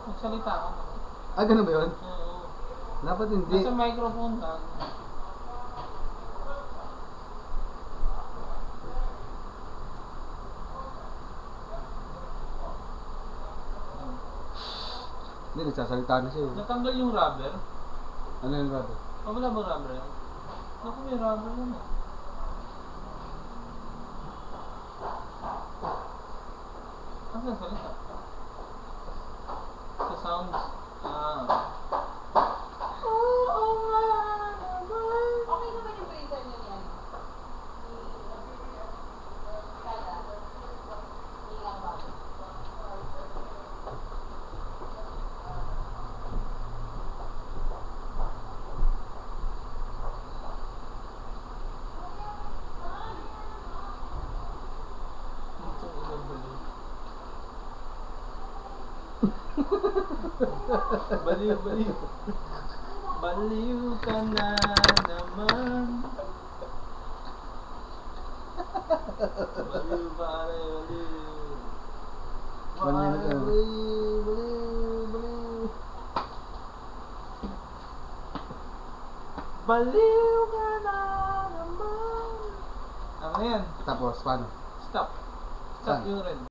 Magsalita ka. Ah, ganun ba yun? Oo. Dapat hindi. Nasa microphone ka. Hindi, nagsasalita na siya. Natanggal yung rubber. Ano yung rubber? Oh, wala ba rubber yan? Naku, may rubber yan ah. Ang salita? Sa sounds. Oo nga naman. Okay naman yung printer niyo yan. Baliw, baliw. Baliw ka na naman. Baliw, pare, baliw. Baliw ka. Baliw ka na naman. Ano yan? Tapos, paano? Stop. Stop Saan? yung red.